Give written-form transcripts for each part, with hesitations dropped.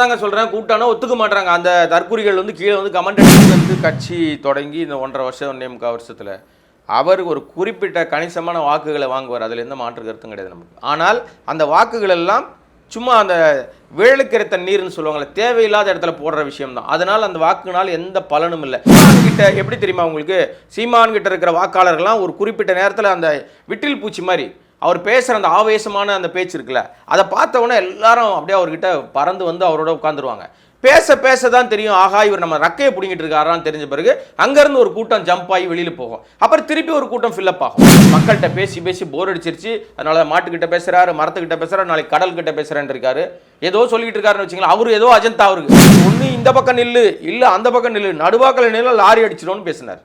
தாங்க சொல்கிறேன், கூட்டானா ஒத்துக்க மாட்டாங்க. அந்த தற்குறிகள் வந்து கீழே வந்து கமெண்ட் அடிச்சு வந்து கட்சி தொடங்கி இந்த 1.5 வருஷம் 1.25 வருஷத்தில் அவர் ஒரு குறிப்பிட்ட கணிசமான வாக்குகளை வாங்குவார். அதில் எந்த மாற்று கருத்தும் கிடையாது நமக்கு. ஆனால் அந்த வாக்குகள் எல்லாம் சும்மா அந்த வேளுக்கிற நீர்னு சொல்லுவாங்கள்ல, தேவையில்லாத இடத்துல போடுற விஷயம் தான். அதனால் அந்த வாக்குனால் எந்த பலனும் இல்லை. கிட்ட எப்படி தெரியுமா உங்களுக்கு, சீமான் கிட்ட இருக்கிற வாக்காளர்கள்லாம் ஒரு குறிப்பிட்ட நேரத்தில் அந்த விட்டில் பூச்சி மாதிரி அவர் பேசுகிற அந்த ஆவேசமான அந்த பேச்சு இருக்குல்ல, அதை பார்த்தவொன்னே எல்லாரும் அப்படியே அவர்கிட்ட பறந்து வந்து அவரோட உட்காந்துருவாங்க. பேச பேச தான் தெரியும், ஆகா இவர் நம்ம ரக்கையை பிடிங்கிட்டு இருக்காரான்னு தெரிஞ்ச பிறகு அங்கேருந்து ஒரு கூட்டம் ஜம்ப் ஆகி வெளியில் போகும். அப்புறம் திருப்பி ஒரு கூட்டம் ஃபில்லப் ஆகும். மக்கள்கிட்ட பேசி பேசி போர் அடிச்சிருச்சு, அதனால மாட்டுக்கிட்ட பேசுகிறாரு, மரத்துக்கிட்ட பேசுகிறாரு, நாளைக்கு கடல்கிட்ட பேசுகிறேன்னு இருக்காரு, ஏதோ சொல்லிட்டு இருக்காருன்னு வச்சுங்களேன். அவரு ஏதோ அஜந்தா அவருக்கு ஒன்று இந்த பக்கம் நில்லு, இல்லை அந்த பக்கம் நில்லு, நடுவாக்கில் நின்று லாரி அடிச்சிடும்னு பேசினார்.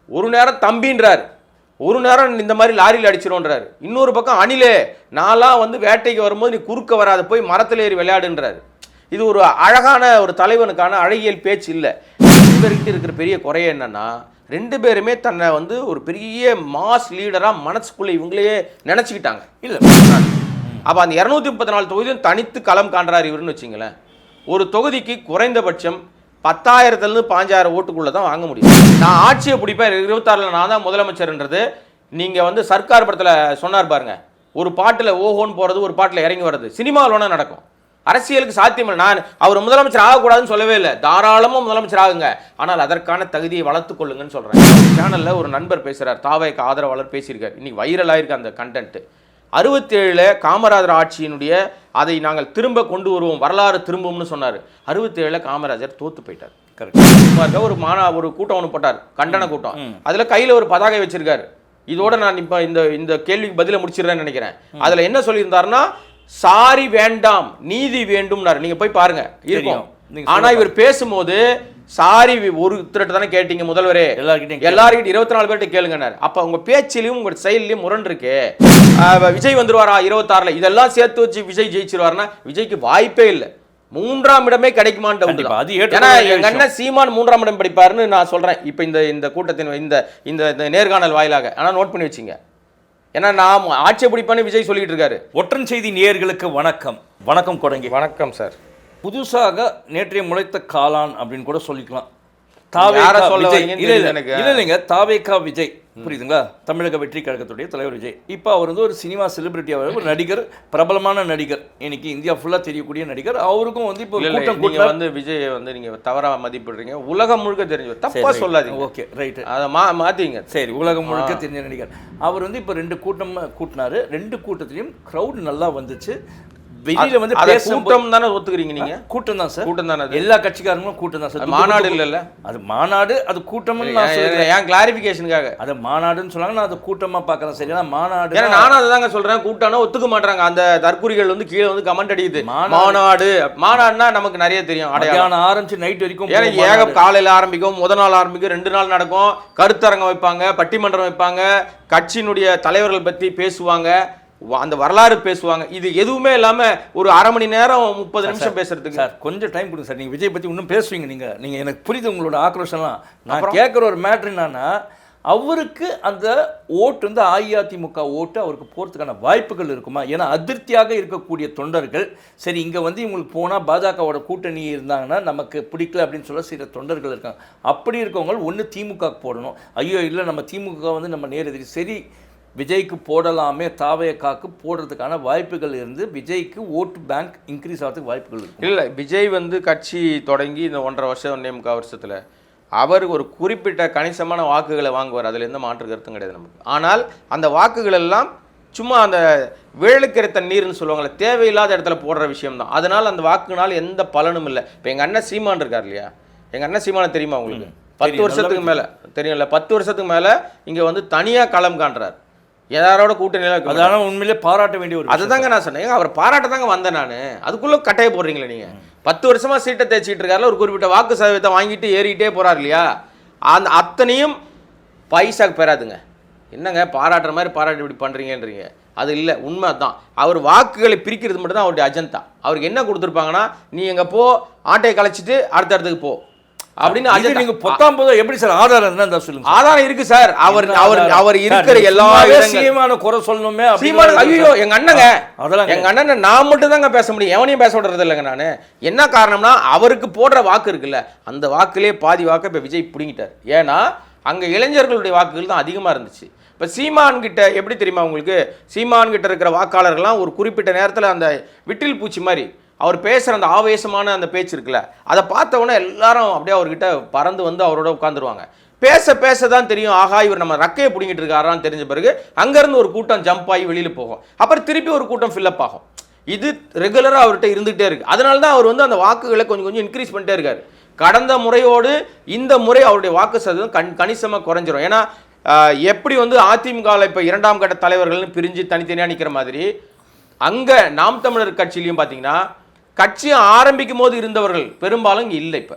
ஒரு நேரம் தம்பின்றார், ஒரு நேரம் இந்த மாதிரி லாரியில் அடிச்சிடும்ன்றாரு. இன்னொரு பக்கம் அணிலே நான்லாம் வந்து வேட்டைக்கு வரும்போது நீ குறுக்க வராது, போய் மரத்தில் ஏறி விளையாடுன்றாரு. இது ஒரு அழகான ஒரு தலைவனுக்கான அழகியல் பேச்சு இல்லை. ரெண்டு பேர்கிட்ட இருக்கிற பெரிய குறைய என்னன்னா, ரெண்டு பேருமே தன்னை வந்து ஒரு பெரிய மாஸ் லீடராக மனசுக்குள்ளே இவங்களே நினச்சிக்கிட்டாங்க. இல்லை அப்போ அந்த 234 தொகுதியும் தனித்து களம் காண்றாரு இவருன்னு வச்சிங்களேன். ஒரு தொகுதிக்கு குறைந்தபட்சம் 10,000 15,000 ஓட்டுக்குள்ளே தான் வாங்க முடியும். நான் ஆட்சியை பிடிப்பேன் 26 நான் தான் முதலமைச்சர்ன்றது நீங்கள் வந்து சர்க்கார் படத்தில் சொன்னார் பாருங்க, ஒரு பாட்டில் ஓஹோன்னு போகிறது, ஒரு பாட்டில் இறங்கி வர்றது சினிமாவில் ஒன்றா நடக்கும். அரசியலுக்கு சாத்தியமில்லை. நான் அவர் முதலமைச்சர் ஆகக்கூடாதுன்னு சொல்லவே இல்லை, தாராளமாக முதலமைச்சர் ஆகுங்க, ஆனால் அதற்கான தகுதியை வளர்த்து கொள்ளுங்கன்னு சொல்கிறேன். சேனலில் ஒரு நண்பர் பேசுகிறார், தாவேக்கு ஆதரவாளர் பேசியிருக்கார், இன்னைக்கு வைரல் ஆயிருக்கு அந்த கண்டென்ட்டு. 67 காமராஜர் ஆட்சியினுடைய அதை நாங்கள் திரும்ப கொண்டு வருவோம், வரலாறு திரும்பும்னு சொன்னார். 67 காமராஜர் தோத்து போயிட்டார். கரெக்டாக ஒரு கூட்டம் ஒன்று போட்டார், கண்டன கூட்டம். அதில் கையில் ஒரு பதாகை வச்சிருக்காரு. இதோட நான் இப்போ இந்த கேள்விக்கு பதில முடிச்சிடுறேன்னு நினைக்கிறேன். அதில் என்ன சொல்லியிருந்தாருன்னா, சாரி வேண்டாம் நீதி வேண்டும்னாரு. நீங்க போய் பாருங்க இருக்கும். ஆனா இவர் பேசும்போது சாரி ஒரு திரட்டு தானே கேட்டீங்க முதல்வரே, எல்லார்கிட்டையும் 24 பேர்கிட்ட கேளுங்கன்னாரு. அப்ப உங்க பேச்சிலையும் உங்க செயலையும் முரண் இருக்கு. விஜய் வந்துருவாரா 26ல், இதெல்லாம் சேர்த்து வச்சு விஜய் ஜெயிச்சிருவாருன்னா விஜய்க்கு வாய்ப்பே இல்லை. 3ஆம் இடமே கிடைக்குமான்னு டவுட். ஏன்னா எங்க அண்ணன் சீமான் 3ஆம் இடம் படிப்பாருன்னு நான் சொல்றேன் இப்ப இந்த கூட்டத்தின் இந்த நேர்காணல் வாயிலாக. ஆனா நோட் பண்ணி வச்சுங்க, ஏன்னா நான் ஆட்சியை பிடிப்பான்னு விஜய் சொல்லிட்டு இருக்காரு. ஒற்றன் செய்தி நேயர்களுக்கு வணக்கம். வணக்கம் கொடங்கி. வணக்கம் சார். புதுசாக நேற்றைய முளைத்த காளான் அப்படின்னு கூட சொல்லிக்கலாம். இல்லைங்க, தாவேகா விஜய் புரியுதுங்களா, தமிழக வெற்றி கழகத்துடைய தலைவர் விஜய். இப்போ அவர் வந்து ஒரு சினிமா செலிபிரிட்டியாக ஒரு நடிகர், பிரபலமான நடிகர், இன்னைக்கு இந்தியா ஃபுல்லாக தெரியக்கூடிய நடிகர். அவருக்கும் வந்து இப்போ கூட்டம் வந்து விஜய் வந்து நீங்கள் தவறாக மதிப்பிடுறீங்க. உலகம் முழுக்க தெரிஞ்சு தப்பாக சொல்லாதீங்க. ஓகே ரைட்டு, அதை மாற்றிங்க. சரி, உலகம் முழுக்க தெரிஞ்ச நடிகர் அவர் வந்து இப்போ 2 கூட்டம் கூட்டினாரு. 2 கூட்டத்திலையும் க்ரௌட் நல்லா வந்துச்சு. வெளியில வந்து கூட்டம் தானே ஒத்துக்கிறீங்க நீங்க? கூட்டம் தான் சார், கூட்டம் தானே. எல்லா கட்சிக்காரங்களும் கூட்டம் தான் சார். மாநாடு இல்ல, அது மாநாடு, அது கூட்டம்னு நான் சொல்றேன். ஏன் கிளாரிஃபிகேஷனுக்காக அது மாநாடுன்னு சொன்னாங்க, நான் அது கூட்டமா பார்க்கறேன். சரியா, மாநாடு. ஏன்னா நானும் அதாங்க சொல்றேன், கூட்டம்னா ஒத்துக்க மாட்டாங்க. அந்த தற்குறிகள் வந்து கீழே வந்து கமெண்ட் அடிக்குது. மாநாடுனா நமக்கு நிறைய தெரியும். அடையாளம் ஆரம்பிச்சு நைட் வரைக்கும், ஏன்னா காலையில ஆரம்பிக்கும், முதல் நாள் ஆரம்பிக்கும், 2 நாள் நடக்கும். கருத்தரங்கம் வைப்பாங்க, பட்டிமன்றம் வைப்பாங்க, கட்சியினுடைய தலைவர்கள் பத்தி பேசுவாங்க, அந்த வரலாறு பேசுவாங்க. இது எதுவுமே இல்லாம ஒரு அரை மணி நேரம் 30 நிமிஷம் பேசுறதுக்கு சார் கொஞ்சம் டைம் கொடுங்க சார். நீங்க விஜய் பத்தி இன்னும் பேசுவீங்க. நீங்க எனக்கு புரியுது உங்களோட ஆக்ரோஷம்லாம். நான் கேட்குற ஒரு மேட்ரு என்னன்னா, அவருக்கு அந்த ஓட்டு வந்து அஇஅதிமுக ஓட்டு அவருக்கு போகிறதுக்கான வாய்ப்புகள் இருக்குமா? ஏன்னா அதிருப்தியாக இருக்கக்கூடிய தொண்டர்கள், சரி இங்கே வந்து இவங்களுக்கு போனால் பாஜகவோட கூட்டணி இருந்தாங்கன்னா நமக்கு பிடிக்கல அப்படின்னு சொல்ல சில தொண்டர்கள் இருக்காங்க. அப்படி இருக்கவங்க ஒன்று திமுக போடணும், ஐயோ இல்லை நம்ம திமுக வந்து நம்ம நேரெதிரி, சரி விஜய்க்கு போடலாமே, தாவேகாக்கு போடுறதுக்கான வாய்ப்புகள் இருந்து விஜய்க்கு ஓட்டு பேங்க் இன்க்ரீஸ் ஆகிறதுக்கு வாய்ப்புகள் இருக்கு. இல்லை, விஜய் வந்து கட்சி தொடங்கி இந்த 1.5 வருஷம் 1.25 வருஷத்தில் அவர் ஒரு குறிப்பிட்ட கணிசமான வாக்குகளை வாங்குவார். அதில் எந்த மாற்று கருத்தும் கிடையாது நமக்கு. ஆனால் அந்த வாக்குகள் எல்லாம் சும்மா அந்த வேளுக்கிற நீர்னு சொல்லுவாங்கள்ல, தேவையில்லாத இடத்துல போடுற விஷயம்தான். அதனால் அந்த வாக்குனால் எந்த பலனும் இல்லை. இப்போ எங்கள் அண்ணன் சீமான் இருக்கார் இல்லையா, எங்கள் அண்ணன் சீமானை தெரியுமா உங்களுக்கு? 10 வருஷத்துக்கு மேலே தெரியும்ல, 10 வருஷத்துக்கு மேலே இங்கே வந்து தனியாக களம் காண்றார். எல்லாரோட கூட்டணியில அதனால உண்மையிலே பாராட்ட வேண்டிய ஒரு அதுதாங்க நான் சொன்னேன். அவர் பாராட்ட தாங்க வந்தேன் நான். அதுக்குள்ளே கட்டையை போடுறீங்களே நீங்கள். 10 வருஷமா சீட்டை தேய்ச்சிட்டு இருக்காருல, ஒரு குறிப்பிட்ட வாக்கு சதவீதத்தை வாங்கிட்டு ஏறிக்கிட்டே போறார் இல்லையா, அந்த அத்தனையும் பைசாக்கு பெறாதுங்க. என்னங்க பாராட்டுற மாதிரி பாராட்டு இப்படி பண்ணுறீங்கன்றீங்க, அது இல்லை, உண்மை தான். அவர் வாக்குகளை பிரிக்கிறது மட்டும் தான் அவருடைய அஜெண்டா. அவருக்கு என்ன கொடுத்துருப்பாங்கன்னா, நீ எங்கே போ, ஆட்டையை கலைச்சிட்டு அடுத்த இடத்துக்கு போ, அப்படின்னு இது நீங்க பொத்தாம் போதும் எப்படி சார் ஆதாரம் என்ன சொல்லுங்க? ஆதாரம் இருக்கு சார். அவர் இருக்கிற எல்லா சீமான குறை சொல்லணுமே. சீமான ஐயோ எங்க அண்ணங்க, எங்க அண்ணன் நான் மட்டும் தாங்க பேச முடியும், எவனையும் பேச விடுறது இல்லைங்க நானு. என்ன காரணம்னா அவருக்கு போடுற வாக்கு இருக்குல்ல, அந்த வாக்குலேயே பாதி வாக்கு இப்ப விஜய் பிடிங்கிட்டார். ஏன்னா அங்க இளைஞர்களுடைய வாக்குகள் தான் அதிகமா இருந்துச்சு. இப்போ சீமான் கிட்ட எப்படி தெரியுமா உங்களுக்கு, சீமான் கிட்ட இருக்கிற வாக்காளர்கள்லாம் ஒரு குறிப்பிட்ட நேரத்தில் அந்த விட்டில் பூச்சி மாதிரி அவர் பேசுகிற அந்த ஆவேசமான அந்த பேச்சு இருக்குல்ல, அதை பார்த்தவொன்னே எல்லாரும் அப்படியே அவர்கிட்ட பறந்து வந்து அவரோட உட்காந்துருவாங்க. பேச பேச தான் தெரியும், ஆகா இவர் நம்ம ரக்கையை பிடிங்கிட்டு இருக்காரான்னு தெரிஞ்ச பிறகு அங்கேருந்து ஒரு கூட்டம் ஜம்ப் ஆகி வெளியில் போகும், அப்புறம் திருப்பி ஒரு கூட்டம் ஃபில்லப் ஆகும். இது ரெகுலராக அவர்கிட்ட இருந்துகிட்டே இருக்குது. அதனால தான் அவர் வந்து அந்த வாக்குகளை கொஞ்சம் கொஞ்சம் இன்க்ரீஸ் பண்ணிட்டே இருக்காரு. கடந்த முறையோடு இந்த முறை அவருடைய வாக்கு சதவீதம் கணிசமாக குறைஞ்சிரும். ஏன்னா எப்படி வந்து அதிமுகவில் இப்போ 2ஆம் கட்ட தலைவர்கள்னு பிரிஞ்சு தனித்தனியாக நிற்கிற மாதிரி அங்கே நாம் தமிழர் கட்சியிலையும் பார்த்தீங்கன்னா கட்சியை ஆரம்பிக்கும் போது இருந்தவர்கள் பெரும்பாலும் இங்கே இல்லை. இப்போ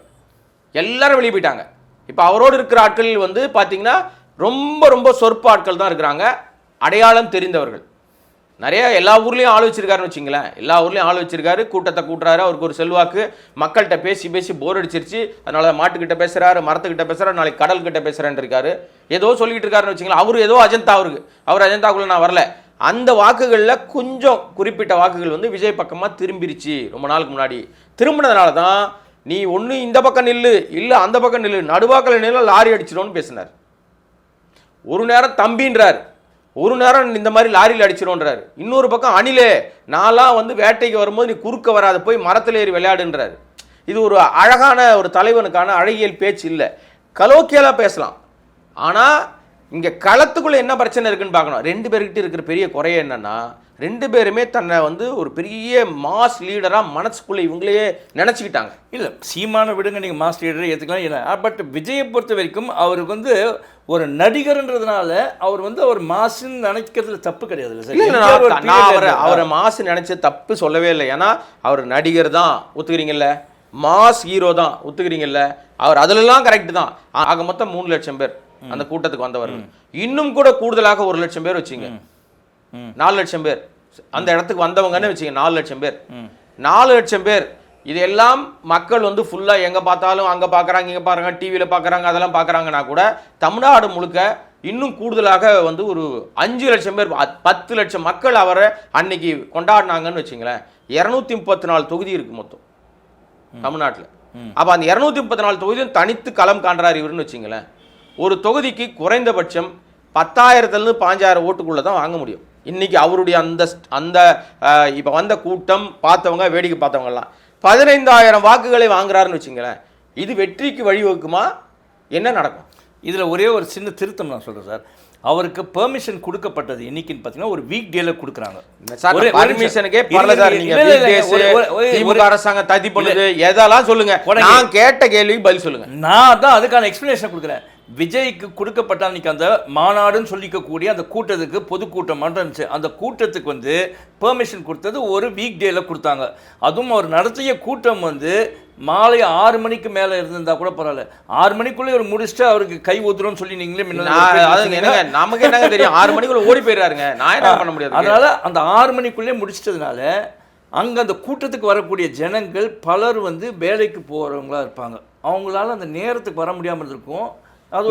எல்லாரும் வெளியே போயிட்டாங்க. இப்போ அவரோடு இருக்கிற ஆட்கள் வந்து பார்த்தீங்கன்னா ரொம்ப ரொம்ப சொற்ப ஆட்கள் தான் இருக்கிறாங்க, அடையாளம் தெரிந்தவர்கள். நிறைய எல்லா ஊர்லேயும் ஆள் வச்சிருக்காருன்னு வச்சிங்களேன், எல்லா ஊர்லேயும் ஆள் வச்சிருக்காரு, கூட்டத்தை கூட்டுறாரு, அவருக்கு ஒரு செல்வாக்கு, மக்கள்கிட்ட பேசி பேசி போர் அடிச்சிருச்சு, அதனால மாட்டுக்கிட்ட பேசுறாரு, மரத்துக்கிட்ட பேசுறாரு, நாளைக்கு கடல்கிட்ட பேசுறேன்னு இருக்காரு, ஏதோ சொல்லிட்டு இருக்காருன்னு வச்சிங்களேன். அவரு ஏதோ அஜந்தா, அவர் அஜந்தாக்குள்ள நான் வரல. அந்த வாக்குகளில் கொஞ்சம் குறிப்பிட்ட வாக்குகள் வந்து விஜய் பக்கமாக திரும்பிருச்சு ரொம்ப நாளுக்கு முன்னாடி. திரும்பினதுனால தான் நீ ஒன்று இந்த பக்கம் நில்லு, இல்லை அந்த பக்கம் நில்லு, நடுவாக்கில் நில்ல லாரி அடிச்சிடும்னு பேசினார். ஒரு நேரம் தம்பின்றார், ஒரு நேரம் இந்த மாதிரி லாரியில் அடிச்சிடும்ன்றார். இன்னொரு பக்கம் அணிலே நான்லாம் வந்து வேட்டைக்கு வரும்போது நீ குறுக்க வராது, போய் மரத்தில் ஏறி விளையாடுன்றார். இது ஒரு அழகான ஒரு தலைவனுக்கான அழகியல் பேச்சு இல்லை. கலோக்கியலாக பேசலாம், ஆனால் இங்கே களத்துக்குள்ளே என்ன பிரச்சனை இருக்குன்னு பார்க்கணும். 2 பேர்கிட்ட இருக்கிற பெரிய குறைய என்னன்னா, 2 பேருமே தன்னை வந்து ஒரு பெரிய மாஸ் லீடராக மனசுக்குள்ளே இவங்களையே நினச்சிக்கிட்டாங்க. இல்லை சீமான விடுங்க, நீங்கள் மாஸ் லீடரை ஏற்றுக்கலாம் இல்லை, பட் விஜயை பொறுத்த வரைக்கும் அவருக்கு வந்து ஒரு நடிகர்ன்றதுனால அவர் வந்து அவர் மாசுன்னு நினைக்கிறதுல தப்பு கிடையாது. நான் அவரை மாசு நினைச்ச தப்பு சொல்லவே இல்லை. ஏன்னா அவர் நடிகர் தான் ஒத்துக்கிறீங்கல்ல, மாஸ் ஹீரோ தான் ஒத்துக்கிறீங்கல்ல, அவர் அதிலெல்லாம் கரெக்ட் தான். ஆக மொத்தம் 3 லட்சம் பேர் அந்த கூட்டத்துக்கு வந்தவர்கள். இன்னும் கூட கூடுதலாக 1 லட்சம் பேர் வச்சுங்க, 4 லட்சம் பேர் அந்த இடத்துக்கு வந்தவங்கன்னு வச்சுங்க, 4 லட்சம் பேர், 4 லட்சம் பேர். இதெல்லாம் மக்கள் வந்து ஃபுல்லாக எங்கே பார்த்தாலும் அங்கே பார்க்குறாங்க, இங்கே பார்க்குறாங்க, டிவியில் பார்க்குறாங்க, அதெல்லாம் பார்க்குறாங்கன்னா கூட தமிழ்நாடு முழுக்க இன்னும் கூடுதலாக வந்து ஒரு 5 லட்சம் பேர், 10 லட்சம் மக்கள் அவரை அன்னைக்கு கொண்டாடினாங்கன்னு வச்சுங்களேன். 234 தொகுதி இருக்குது மொத்தம் தமிழ்நாட்டில். அப்போ அந்த 234 தொகுதியும் தனித்து களம் காண்றாரு இவருன்னு வச்சுங்களேன். ஒரு தொகுதிக்கு குறைந்தபட்சம் 10,000 15,000 ஓட்டுக்குள்ளே தான் வாங்க முடியும். இன்னைக்கு அவருடைய அந்த இப்போ வந்த கூட்டம் பார்த்தவங்க, வேடிக்கை பார்த்தவங்கலாம் 15,000 வாக்குகளை வாங்குறாருன்னு வச்சுங்களேன். இது வெற்றிக்கு வழிவகுக்குமா, என்ன நடக்கும்? இதில் ஒரே ஒரு சின்ன திருத்தம் நான் சொல்கிறேன் சார். அவருக்கு பெர்மிஷன் கொடுக்கப்பட்டது இன்னைக்குன்னு பார்த்தீங்கன்னா ஒரு வீக் டேல கொடுக்குறாங்க. அரசாங்கம் ததி பண்ணுது எதெல்லாம் சொல்லுங்க, நான் கேட்ட கேள்விக்கு பதில் சொல்லுங்க. நான் தான் அதுக்கான எக்ஸ்பிளனேஷன் கொடுக்குறேன். விஜய்க்கு கொடுக்கப்பட்ட அன்னைக்கு அந்த மாநாடுன்னு சொல்லிக்கக்கூடிய அந்த கூட்டத்துக்கு பொதுக்கூட்டம் மட்டும் இருந்துச்சு. அந்த கூட்டத்துக்கு வந்து பெர்மிஷன் கொடுத்தது ஒரு வீக் டேல கொடுத்தாங்க. அதுவும் அவர் நடத்திய கூட்டம் வந்து மாலை 6 மணிக்கு மேலே இருந்திருந்தா கூட பரவாயில்ல, 6 மணிக்குள்ளே இவர் முடிச்சுட்டு அவருக்கு கை ஊத்துறோம்னு சொல்லி நீங்களே நமக்கு என்ன தெரியும், 6 மணிக்குள்ள ஓடி போயிடுறாருங்க, நான் என்ன பண்ண முடியாது. அதனால அந்த 6 மணிக்குள்ளே முடிச்சிட்டதுனால அங்கே அந்த கூட்டத்துக்கு வரக்கூடிய ஜனங்கள் பலர் வந்து வேலைக்கு போகிறவங்களா இருப்பாங்க, அவங்களால அந்த நேரத்துக்கு வர முடியாமல் இருக்கும்.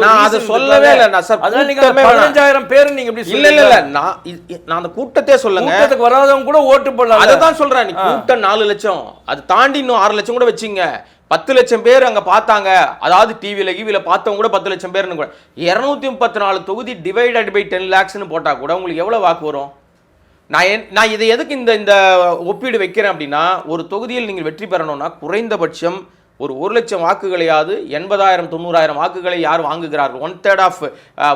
நான் அதை சொல்லவே இல்லை. நான் சார் 15,000 பேர் நீங்க எப்படி இல்ல இல்ல நான் அந்த கூட்டத்தையே சொல்லுங்க, கூட்டத்துக்கு வராதவங்க கூட ஓட்டு போடலாம். அதான் சொல்றேன், நீ கூட்டம் 4 லட்சம், அது தாண்டி இன்னும் 6 லட்சம் கூட வச்சுங்க, 10 லட்சம் பேர் அங்க பார்த்தாங்க. அதாவது டிவியில பார்த்தவங்க கூட 10 லட்சம் பேர்னு கூட 234 தொகுதி டிவைடட் பை 10 lakhsன்னு போட்டா கூட உங்களுக்கு எவ்வளவு வாக்கு வரும்? நான் இதை எதுக்கு இந்த ஒப்பீடு வைக்கிறேன் அப்படின்னா, ஒரு தொகுதியில் நீங்கள் வெற்றி பெறணும்னா குறைந்தபட்சம் ஒரு 1 லட்சம் வாக்குகளையாவது 80,000 90,000 வாக்குகளை யார் வாங்குகிறார்கள், 1/3 ஆஃப்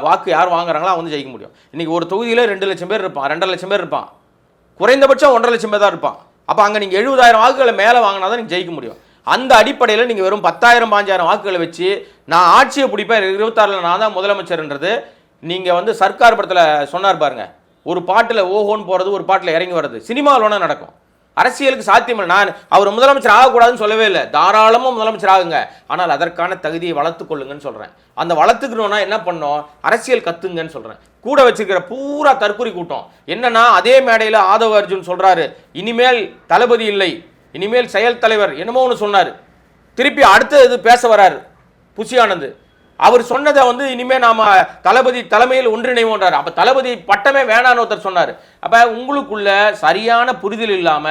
வாக்கு யார் வாங்குறாங்களோ வந்து ஜெயிக்க முடியும். இன்னைக்கு ஒரு தொகுதியில் 2 லட்சம் பேர் இருப்பான், 2.5 லட்சம் பேர் இருப்பான், குறைந்தபட்சம் 1.5 லட்சம் பேர் தான் இருப்பான். அப்போ அங்கே நீங்கள் 70,000 வாக்குகளை மேலே வாங்கினா தான் நீங்கள் ஜெயிக்க முடியும். அந்த அடிப்படையில் நீங்கள் வெறும் 10,000 5,000 வாக்குகளை வச்சு நான் ஆட்சியை பிடிப்பேன் 26ல் நான் தான் முதலமைச்சர்ன்றது, நீங்கள் வந்து சர்க்கார் படத்தில் சொன்னார் பாருங்க, ஒரு பாட்டில் ஓஹோன்னு போகிறது, ஒரு பாட்டில் இறங்கி வர்றது சினிமாவில் ஒன்றா நடக்கும். அரசியலுக்கு சாத்தியம் இல்லை. நான் அவர் முதலமைச்சர் ஆகக்கூடாதுன்னு சொல்லவே இல்லை, தாராளமாக முதலமைச்சர் ஆகுங்க, ஆனால் அதற்கான தகுதியை வளர்த்துக் கொள்ளுங்கன்னு சொல்கிறேன். அந்த வளர்த்துக்கணும்னா என்ன பண்ணோம், அரசியல் கத்துங்கன்னு சொல்கிறேன். கூட வச்சுக்கிற பூரா தற்கொலை கூட்டம் என்னன்னா, அதே மேடையில் ஆதவ அர்ஜுன் சொல்கிறாரு இனிமேல் தளபதி இல்லை, இனிமேல் செயல் தலைவர் என்னமோ ஒன்று சொன்னார், திருப்பி அடுத்த இது பேச வராரு, புஷி ஆனந்த். அவர் சொன்னதை வந்து இனிமே நாம தளபதி தலைமையில் ஒன்றிணைவோன்றார். அப்ப தளபதி பட்டமே வேணான்னு ஒருத்தர் சொன்னார். அப்ப உங்களுக்குள்ள சரியான புரிதல் இல்லாம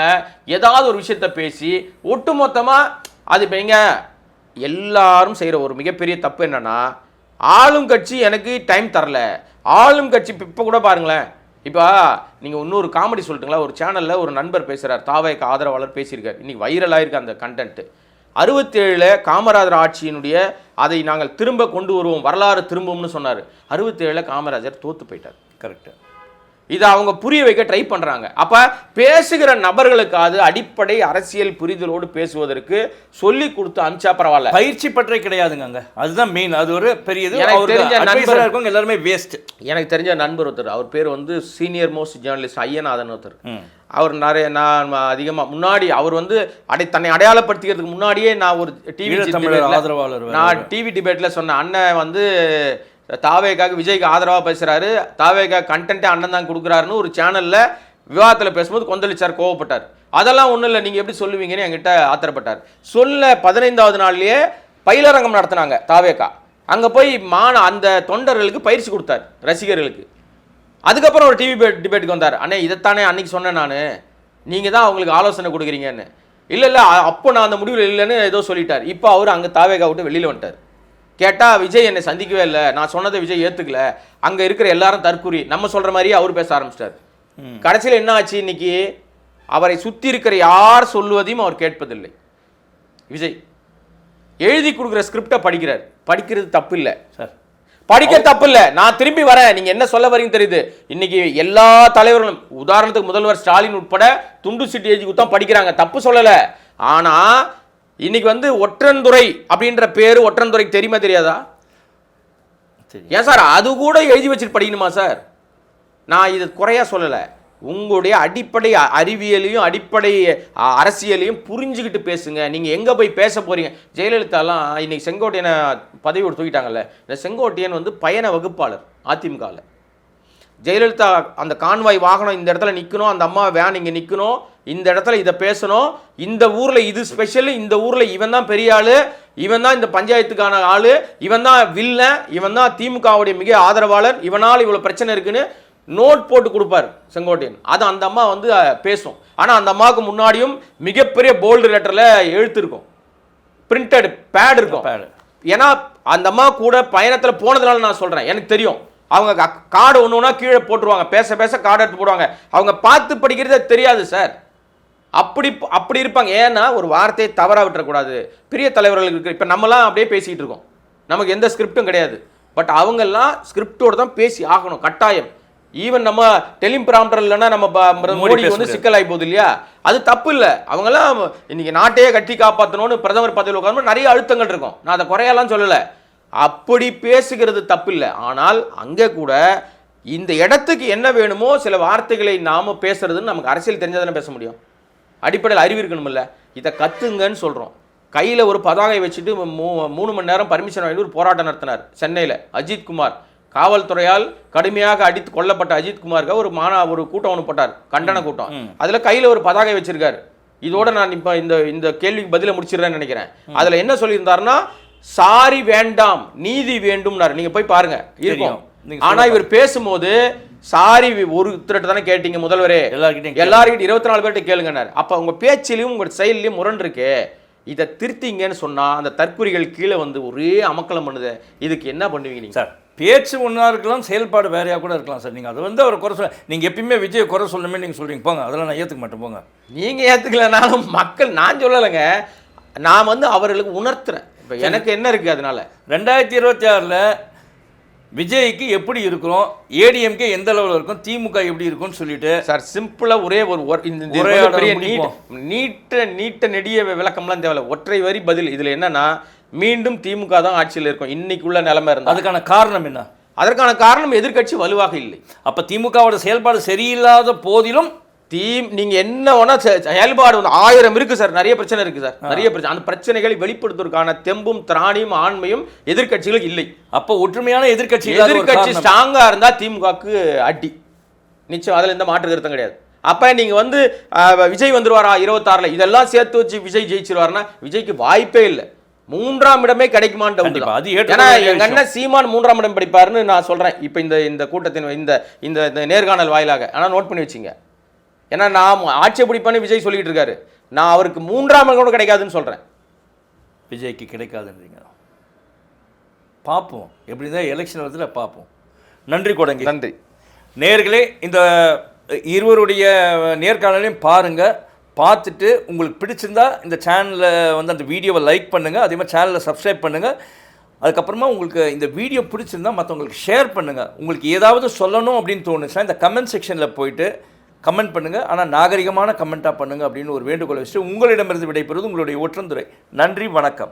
ஏதாவது ஒரு விஷயத்த பேசி ஒட்டுமொத்தமா அது இப்ப எங்க எல்லாரும் செய்யற ஒரு மிகப்பெரிய தப்பு என்னன்னா, ஆளும் கட்சி எனக்கு டைம் தரல, ஆளும் கட்சி இப்ப கூட பாருங்களேன். இப்போ நீங்கள் இன்னொரு காமெடி சொல்லிட்டுங்களா, ஒரு சேனலில் ஒரு நண்பர் பேசுகிறார், தாவேக்கு ஆதரவாளர் பேசியிருக்கார், இன்னைக்கு வைரல் ஆயிருக்கு அந்த கண்டென்ட். 67 காமராஜர் ஆட்சியினுடைய அதை நாங்கள் திரும்ப கொண்டு வருவோம், வரலாறு திரும்பும்னு சொன்னார். 67 காமராஜர் தோத்து போயிட்டார். கரெக்ட். இதை அவங்க புரிய வைக்க ட்ரை பண்றாங்க. அப்ப பேசுகிற நபர்களுக்காவது அடிப்படை அரசியல் புரிதலோடு பேசுவதற்கு சொல்லி கொடுத்து அனுப்பிச்சா பரவாயில்ல. பயிற்சி பற்றே கிடையாதுங்க அங்க, அதுதான் மெயின். அது ஒரு பெரியது. எனக்கு தெரிஞ்ச நண்பர் இருக்கவங்க எல்லாருமே வேஸ்ட். எனக்கு தெரிஞ்ச நண்பர் ஒருத்தர், அவர் பேர் வந்து சீனியர் மோஸ்ட் ஜேர்னலிஸ்ட் ஐயநாதன் ஒருத்தர். அவர் நிறைய நான் அதிகமாக முன்னாடி அவர் வந்து தன்னை அடையாளப்படுத்திக்கிறதுக்கு முன்னாடியே நான் ஒரு டிவி ஆதரவாளர், நான் டிவி டிபேட்ல சொன்ன அண்ணன் வந்து தாவேக்காக விஜய்க்கு ஆதரவாக பேசுகிறாரு, தாவேக்கா கண்டென்ட்டே அண்ணன் தான் கொடுக்குறாருன்னு ஒரு சேனலில் விவாதத்தில் பேசும்போது கொந்தளிச்சார், கோவப்பட்டார். அதெல்லாம் ஒன்றும் இல்லை, நீங்கள் எப்படி சொல்லுவீங்கன்னு என்கிட்ட ஆத்திரப்பட்டார். சொல்ல 15வது நாள்லேயே பயிலரங்கம் நடத்தினாங்க தாவேக்கா. அங்கே போய் அந்த தொண்டர்களுக்கு பயிற்சி கொடுத்தார், ரசிகர்களுக்கு. அதுக்கப்புறம் ஒரு டிவி டிபேட்டுக்கு வந்தார். அண்ணே இதைத்தானே அன்னைக்கு சொன்னேன் நான், நீங்கள் தான் அவங்களுக்கு ஆலோசனை கொடுக்குறீங்கன்னு. இல்லை அப்போ நான் அந்த முடிவில் இல்லைன்னு ஏதோ சொல்லிட்டார். இப்போ அவர் அங்கே தாவேக்கா விட்டு வெளியில் வந்துட்டார். கேட்டால் விஜய் என்னை சந்திக்கவே இல்லை, நான் சொன்னதை விஜய் ஏற்றுக்கல, அங்கே இருக்கிற எல்லாரும் தற்கூரி, நம்ம சொல்கிற மாதிரியே அவர் பேச ஆரம்பிச்சிட்டார். கடைசியில் என்ன ஆச்சு, இன்னைக்கு அவரை சுற்றி இருக்கிற யார் சொல்லுவதையும் அவர் கேட்பதில்லை. விஜய் எழுதி கொடுக்குற ஸ்கிரிப்டை படிக்கிறார். படிக்கிறது தப்பு இல்லை சார், படிக்க தப்பு இல்லை. நான் திரும்பி வரேன், நீங்கள் என்ன சொல்ல வரீங்க தெரியுது. இன்னைக்கு எல்லா தலைவர்களும், உதாரணத்துக்கு முதல்வர் ஸ்டாலின் உட்பட துண்டு சீட்டு எழுதி கொடுத்தா படிக்கிறாங்க, தப்பு சொல்லலை. ஆனால் இன்னைக்கு வந்து ஒற்றன்துறை அப்படின்ற பேரு ஒற்றன்துறைக்கு தெரியுமா தெரியாதா? ஏன் சார் அது கூட எழுதி வச்சுட்டு படிக்கணுமா சார்? நான் இது குறையா சொல்லலை. உங்களுடைய அடிப்படை அறிவியலையும் அடிப்படை அரசியலையும் புரிஞ்சுக்கிட்டு பேசுங்க. நீங்கள் எங்கே போய் பேச போறீங்க? ஜெயலலிதாலாம் இன்னைக்கு செங்கோட்டையனை பதவியோடு தூக்கிட்டாங்கல்ல, இந்த செங்கோட்டையன் வந்து பயண வகுப்பாளர் அதிமுகவில். ஜெயலலிதா அந்த கான்வாய் வாகனம் இந்த இடத்துல நிற்கணும், அந்த அம்மா வேன் இங்கே நிற்கணும், இந்த இடத்துல இதை பேசணும், இந்த ஊரில் இது ஸ்பெஷல், இந்த ஊரில் இவன் தான் பெரிய ஆள், இவன் தான் இந்த பஞ்சாயத்துக்கான ஆள், இவன் தான் வில்லன், இவன் தான் திமுகவுடைய மிக ஆதரவாளர், இவனால் இவ்வளோ பிரச்சனை இருக்குன்னு நோட் போட்டு கொடுப்பார் செங்கோட்டையன். அது அந்த அம்மா வந்து பேசும். ஆனால் அந்த அம்மாவுக்கு முன்னாடியும் மிகப்பெரிய போல்டு லெட்டரில் எழுத்து இருக்கும், பிரிண்டட் பேட் இருக்கும். ஏன்னா அந்த அம்மா கூட பயணத்தில் போனதுனால நான் சொல்கிறேன், எனக்கு தெரியும். அவங்க கார்டு ஒன்று ஒன்றா கீழே போட்டுருவாங்க, பேச பேச கார்டு எடுத்து போடுவாங்க. அவங்க பார்த்து படிக்கிறதே தெரியாது சார், அப்படி இருப்பாங்க. ஏன்னா ஒரு வார்த்தையை தவறாக விட்டுறக்கூடாது. பெரிய தலைவர்களுக்கு இருக்கு. இப்போ நம்மலாம் அப்படியே பேசிக்கிட்டு இருக்கோம், நமக்கு எந்த ஸ்கிரிப்டும் கிடையாது. பட் அவங்கெல்லாம் ஸ்கிரிப்டோடு தான் பேசி ஆகணும், கட்டாயம். ஈவன் நம்ம டெலிம்பிராம்டர் இல்லைன்னா நம்ம மோடி வந்து சிக்கலாகி போகுது இல்லையா, அது தப்பு இல்லை. அவங்கெல்லாம் இன்னைக்கு நாட்டையே கட்டி காப்பாற்றணும்னு பிரதமர் பதவியில் உட்காந்து நிறைய அழுத்தங்கள் இருக்கும், நான் அதை குறையெல்லாம் சொல்லலை. அப்படி பேசுகிறது தப்பு இல்லை. ஆனால் அங்கே கூட இந்த இடத்துக்கு என்ன வேணுமோ சில வார்த்தைகளை நாம பேசுறதுன்னு நமக்கு அரசியல் தெரிஞ்சாதானே பேச முடியும். அடிப்படையில் அறிவு இருக்கணும்ல. இதை கத்துங்கன்னு சொல்கிறோம். கையில் ஒரு பதாகை வச்சுட்டு 3 மணி நேரம் பர்மிஷன் வாங்கி ஒரு போராட்டம் நடத்தினார் சென்னையில். அஜித்குமார் காவல்துறையால் கடுமையாக அடித்து கொல்லப்பட்ட அஜித்குமாருக்கு ஒரு கூட்டம் ஒன்று போட்டார், கண்டன கூட்டம். அதில் கையில் ஒரு பதாகை வச்சிருக்காரு. இதோட நான் இப்போ இந்த கேள்விக்கு பதிலை முடிச்சிடுறேன்னு நினைக்கிறேன். அதில் என்ன சொல்லியிருந்தாருன்னா, சாரி வேண்டாம் நீதி வேண்டும்னாரு. நீங்க போய் பாருங்க இருக்கும். ஆனா இவர் பேசும்போது சாரி ஒருத்தர்கிட்ட தானே கேட்டீங்க முதல்வரே, எல்லார்கிட்டையும் 24 பேர்கிட்ட கேளுங்கன்னாரு. அப்ப உங்க பேச்சிலையும் உங்க செயலிலையும் முரண் இருக்கு, இதை திருத்திங்கன்னு சொன்னா அந்த தற்குறிகள் கீழே வந்து ஒரே அமக்கலம் பண்ணுது. இதுக்கு என்ன பண்ணுவீங்க நீங்க சார்? பேச்சு ஒன்றா இருக்கலாம், செயல்பாடு வேறையாக கூட இருக்கலாம் சார். நீங்கள் அதை வந்து அவர் குறை சொல்ல, நீங்கள் எப்பயுமே விஜய் குறை சொல்லணுமே நீங்கள் சொல்கிறீங்க, போங்க அதெல்லாம் நான் ஏற்றுக்க மாட்டேன். போங்க, நீங்கள் ஏற்றுக்கலனாலும் மக்கள், நான் சொல்லலைங்க, நான் வந்து அவர்களுக்கு உணர்த்துறேன். இப்போ எனக்கு என்ன இருக்குது அதனால 2026 விஜய்க்கு எப்படி இருக்கிறோம், ஏடிஎம்கே எந்த லெவலில் இருக்கும், திமுக எப்படி இருக்கும்னு சொல்லிட்டு சார் சிம்பிளாக ஒரே ஒரு நீட்ட நெடிய விளக்கம்லாம் தேவையில்ல, ஒற்றை வரி பதில். இதில் என்னன்னா, மீண்டும் திமுக தான் ஆட்சியில் இருக்கும் இன்னைக்குள்ள நிலைமை இருந்தால். அதுக்கான காரணம் என்ன? அதற்கான காரணம் எதிர்க்கட்சி வலுவாக இல்லை. அப்போ திமுகவோட செயல்பாடு சரியில்லாத போதிலும் நீங்க என்ன வேணா செயல்பாடு 1000 இருக்கு சார், நிறைய பிரச்சனை இருக்கு சார், நிறைய பிரச்சனை. அந்த பிரச்சனைகளை வெளிப்படுத்துவதற்கான தெம்பும் திராணியும் ஆண்மையும் எதிர்க்கட்சிகளுக்கு இல்லை. அப்போ ஒற்றுமையான எதிர்க்கட்சி ஸ்ட்ராங்கா இருந்தா திமுகக்கு அடி நிச்சயம், அதுல எந்த மாற்று கருத்தும் கிடையாது. அப்ப நீங்க வந்து விஜய் வந்துருவாரா 26ல், இதெல்லாம் சேர்த்து வச்சு விஜய் ஜெயிச்சிருவாருன்னா விஜய்க்கு வாய்ப்பே இல்லை. மூன்றாம் இடமே கிடைக்குமான்னு doubt கண்டிப்பா, தான். அது ஏற்றுக்கொள்ள ஏன்னா வேண்டிய எங்க அண்ணன் சீமான் 3ஆம் இடம் படிப்பாருன்னு நான் சொல்றேன் இப்போ இந்த கூட்டத்தின் இந்த நேர்காணல் வாயிலாக. ஆனா நோட் பண்ணி வச்சுங்க. ஏன்னா நான் ஆட்சியை பிடிப்பேன்னு விஜய் சொல்லிட்டு இருக்காரு. நான் அவருக்கு 3ஆம் இடம் கூட கிடைக்காதுன்னு சொல்றேன். விஜய்க்கு கிடைக்காதுன்றீங்க. பார்ப்போம், எப்படி இருந்தால் எலெக்ஷன் வருதுல பார்ப்போம். நன்றி கொடங்கி. நன்றி நேயர்களே, இந்த இருவருடைய நேர்காணலையும் பாருங்கள். பார்த்துட்டு உங்களுக்கு பிடிச்சிருந்தா இந்த சேனலில் வந்து அந்த வீடியோவை லைக் பண்ணுங்கள், அதே மாதிரி சேனலை சப்ஸ்கிரைப் பண்ணுங்கள். அதுக்கப்புறமா உங்களுக்கு இந்த வீடியோ பிடிச்சிருந்தா மற்றவங்களுக்கு ஷேர் பண்ணுங்கள். உங்களுக்கு ஏதாவது சொல்லணும் அப்படின்னு தோணுச்சுன்னா இந்த கமெண்ட் செக்ஷனில் போயிட்டு கமெண்ட் பண்ணுங்கள். ஆனால் நாகரிகமான கமெண்ட்டாக பண்ணுங்கள் அப்படின்னு ஒரு வேண்டுகோளை வச்சுட்டு உங்களிடமிருந்து விடைபெறுவது உங்களுடைய ஒற்றந்துரை. நன்றி, வணக்கம்.